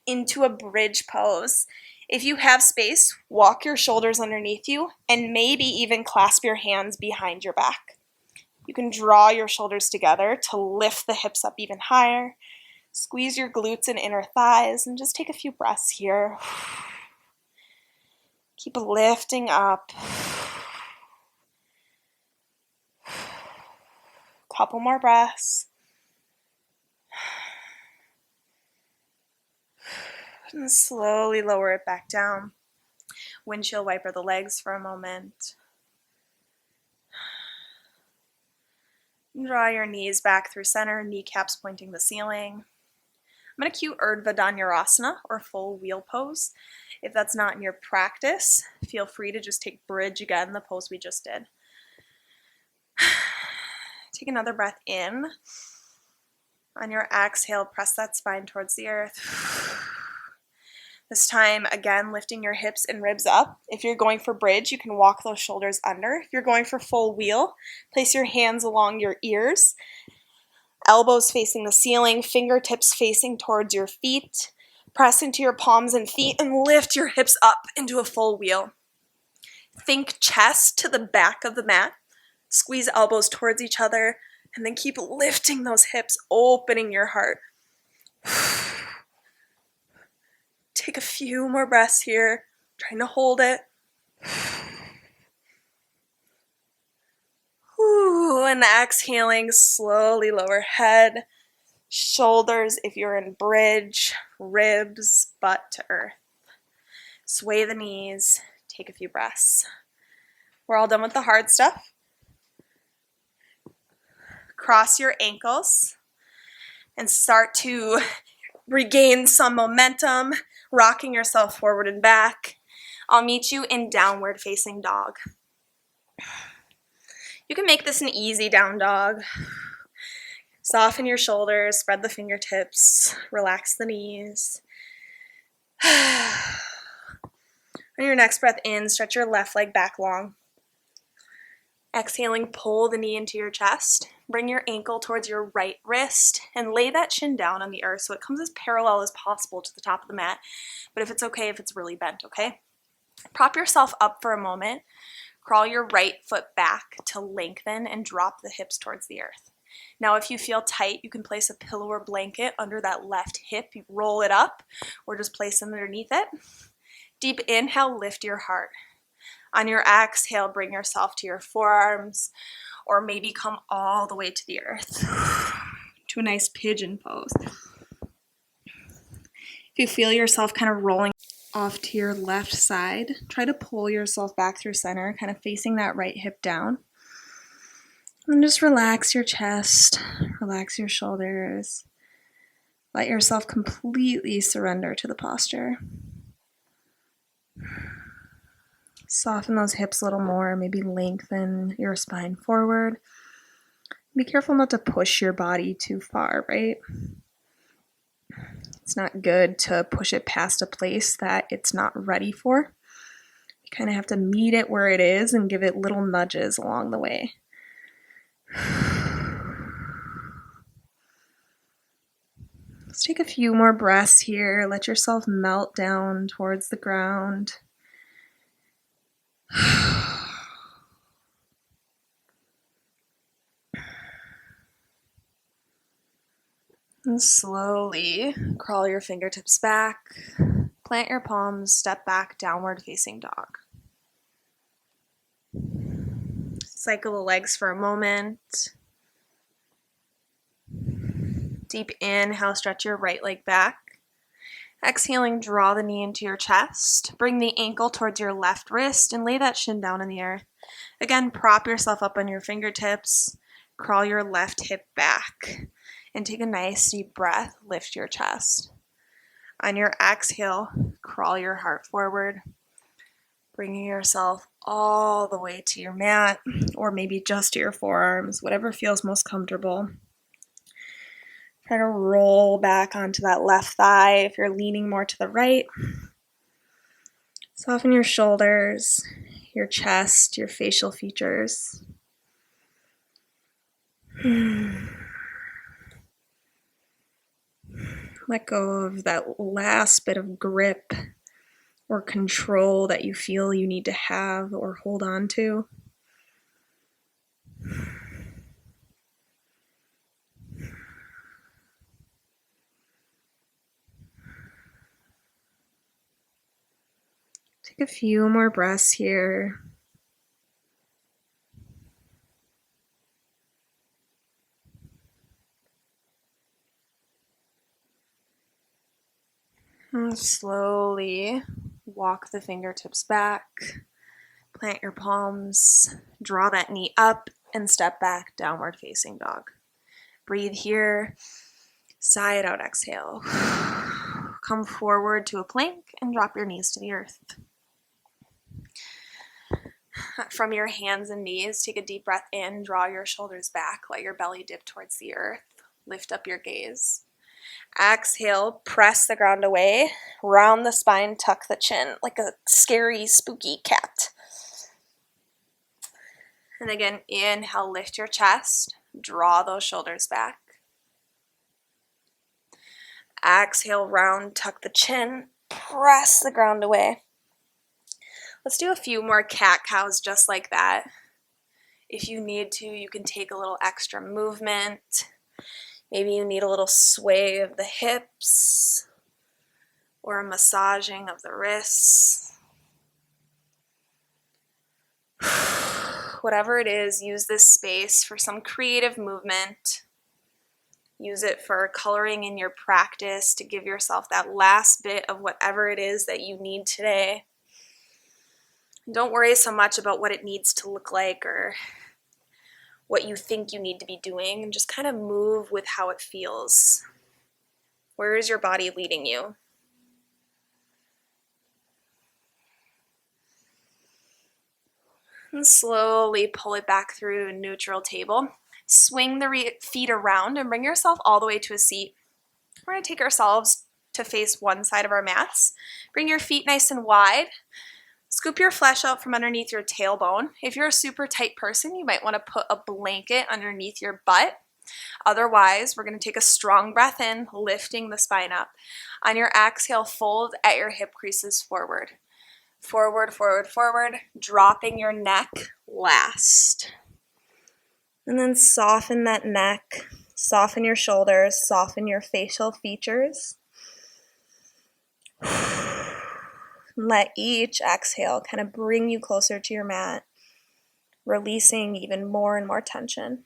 into a bridge pose. If you have space, walk your shoulders underneath you and maybe even clasp your hands behind your back. You can draw your shoulders together to lift the hips up even higher. Squeeze your glutes and inner thighs and just take a few breaths here. Keep lifting up. Couple more breaths. And slowly lower it back down. Windshield wiper the legs for a moment. Draw your knees back through center, kneecaps pointing the ceiling. I'm going to cue Veerabhadrasana or full wheel pose. If that's not in your practice, feel free to just take bridge again, the pose we just did. Take another breath in. On your exhale, press that spine towards the earth. This time, again, lifting your hips and ribs up. If you're going for bridge, you can walk those shoulders under. If you're going for full wheel, place your hands along your ears, elbows facing the ceiling, fingertips facing towards your feet. Press into your palms and feet and lift your hips up into a full wheel. Think chest to the back of the mat. Squeeze elbows towards each other, and then keep lifting those hips, opening your heart. Take a few more breaths here, trying to hold it. And exhaling, slowly lower head, shoulders if you're in bridge, ribs, butt to earth. Sway the knees, take a few breaths. We're all done with the hard stuff. Cross your ankles and start to regain some momentum, rocking yourself forward and back. I'll meet you in downward facing dog. You can make this an easy down dog. Soften your shoulders, spread the fingertips, relax the knees. On your next breath in, stretch your left leg back long. Exhaling, pull the knee into your chest. Bring your ankle towards your right wrist and lay that shin down on the earth so it comes as parallel as possible to the top of the mat. But if it's okay if it's really bent, okay? Prop yourself up for a moment. Crawl your right foot back to lengthen and drop the hips towards the earth. Now, if you feel tight, you can place a pillow or blanket under that left hip. You roll it up or just place it underneath it. Deep inhale, lift your heart. On your exhale, bring yourself to your forearms or maybe come all the way to the earth to a nice pigeon pose. If you feel yourself kind of rolling off to your left side, try to pull yourself back through center, kind of facing that right hip down. And just relax your chest, relax your shoulders. Let yourself completely surrender to the posture. Soften those hips a little more, maybe lengthen your spine forward. Be careful not to push your body too far, right? It's not good to push it past a place that it's not ready for. You kind of have to meet it where it is and give it little nudges along the way. Let's take a few more breaths here. Let yourself melt down towards the ground. And slowly crawl your fingertips back. Plant your palms, step back, downward facing dog. Cycle the legs for a moment. Deep inhale, stretch your right leg back. Exhaling, draw the knee into your chest. Bring the ankle towards your left wrist and lay that shin down in the air. Again, prop yourself up on your fingertips. Crawl your left hip back. And take a nice deep breath. Lift your chest. On your exhale, crawl your heart forward. Bringing yourself all the way to your mat, or maybe just to your forearms, whatever feels most comfortable. Try to roll back onto that left thigh if you're leaning more to the right. Soften your shoulders, your chest, your facial features. Let go of that last bit of grip or control that you feel you need to have or hold on to. Take a few more breaths here. And slowly walk the fingertips back. Plant your palms. Draw that knee up and step back, downward facing dog. Breathe here. Sigh it out, exhale. Come forward to a plank and drop your knees to the earth. From your hands and knees, take a deep breath in, draw your shoulders back, let your belly dip towards the earth. Lift up your gaze. Exhale, press the ground away, round the spine, tuck the chin like a scary, spooky cat. And again, inhale, lift your chest, draw those shoulders back. Exhale, round, tuck the chin, press the ground away. Let's do a few more cat-cows just like that. If you need to, you can take a little extra movement. Maybe you need a little sway of the hips or a massaging of the wrists. Whatever it is, use this space for some creative movement. Use it for coloring in your practice to give yourself that last bit of whatever it is that you need today. Don't worry so much about what it needs to look like or what you think you need to be doing, and just kind of move with how it feels. Where is your body leading you? And slowly pull it back through a neutral table. Swing the feet around and bring yourself all the way to a seat. We're going to take ourselves to face one side of our mats. Bring your feet nice and wide. Scoop your flesh out from underneath your tailbone. If you're a super tight person, you might want to put a blanket underneath your butt. Otherwise, we're going to take a strong breath in, lifting the spine up. On your exhale, fold at your hip creases forward. Forward, forward, forward, dropping your neck last. And then soften that neck, soften your shoulders, soften your facial features. Let each exhale kind of bring you closer to your mat, releasing even more and more tension.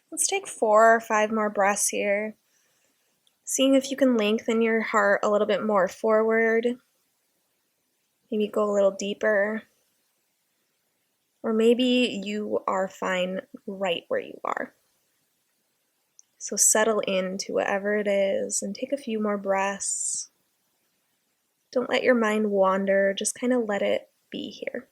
Let's take 4 or 5 more breaths here. Seeing if you can lengthen your heart a little bit more forward. Maybe go a little deeper. Or maybe you are fine right where you are. So settle into whatever it is and take a few more breaths. Don't let your mind wander, just kind of let it be here.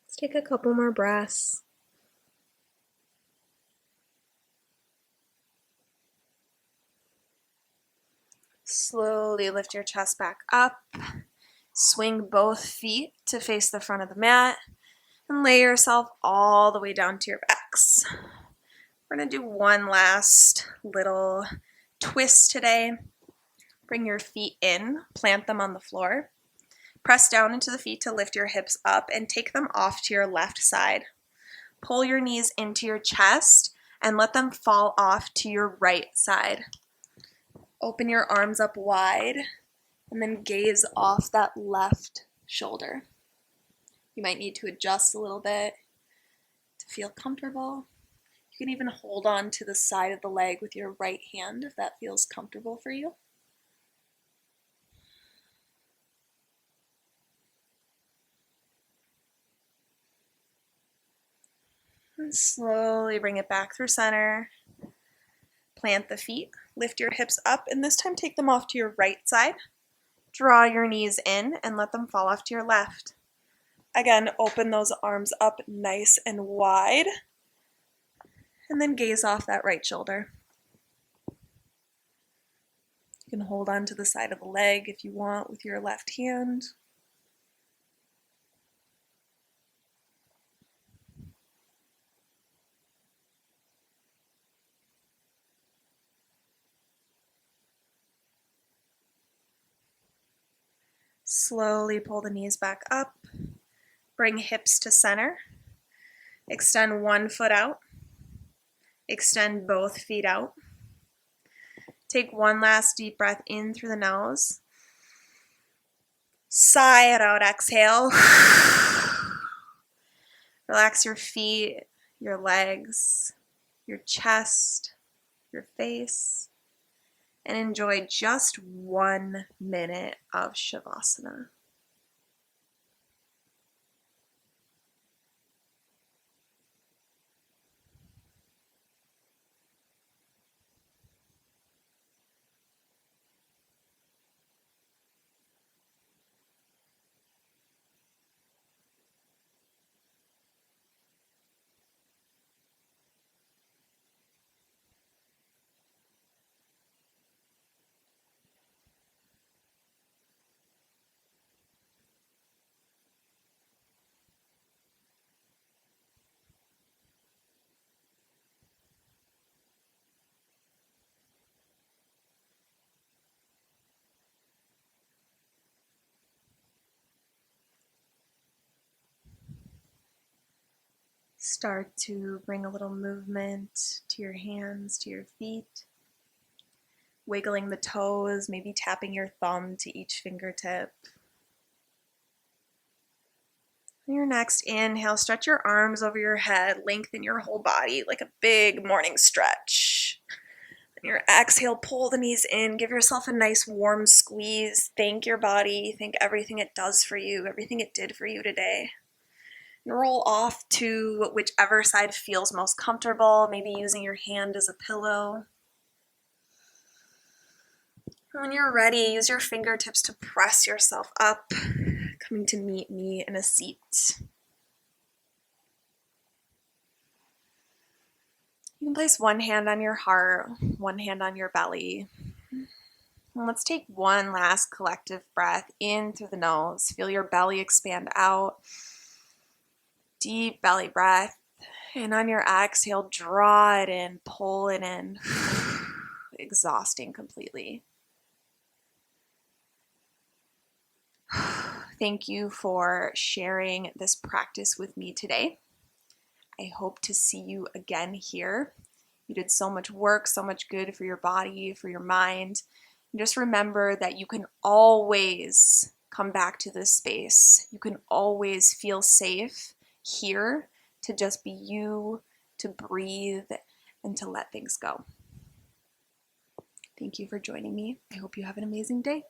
Let's take a couple more breaths. Slowly lift your chest back up. Swing both feet to face the front of the mat and lay yourself all the way down to your backs. We're going to do one last little twist today. Bring your feet in, plant them on the floor. Press down into the feet to lift your hips up and take them off to your left side. Pull your knees into your chest and let them fall off to your right side. Open your arms up wide and then gaze off that left shoulder. You might need to adjust a little bit to feel comfortable. You can even hold on to the side of the leg with your right hand if that feels comfortable for you. And slowly bring it back through center. Plant the feet, lift your hips up, and this time take them off to your right side. Draw your knees in and let them fall off to your left. Again, open those arms up nice and wide, and then gaze off that right shoulder. You can hold on to the side of the leg if you want with your left hand. Slowly pull the knees back up. Bring hips to center. Extend one foot out. Extend both feet out. Take one last deep breath in through the nose. Sigh it out, exhale. Relax your feet, your legs, your chest, your face, and enjoy just 1 minute of Shavasana. Start to bring a little movement to your hands, to your feet. Wiggling the toes, maybe tapping your thumb to each fingertip. On your next inhale, stretch your arms over your head, lengthen your whole body like a big morning stretch. On your exhale, pull the knees in, give yourself a nice warm squeeze. Thank your body, thank everything it does for you, everything it did for you today. And roll off to whichever side feels most comfortable, maybe using your hand as a pillow. And when you're ready, use your fingertips to press yourself up, coming to meet me in a seat. You can place one hand on your heart, one hand on your belly. And let's take one last collective breath in through the nose. Feel your belly expand out. Deep belly breath. And on your exhale, draw it in, pull it in. Exhausting completely. Thank you for sharing this practice with me today. I hope to see you again here. You did so much work, so much good for your body, for your mind. And just remember that you can always come back to this space. You can always feel safe here to just be you, to breathe, and to let things go. Thank you for joining me. I hope you have an amazing day.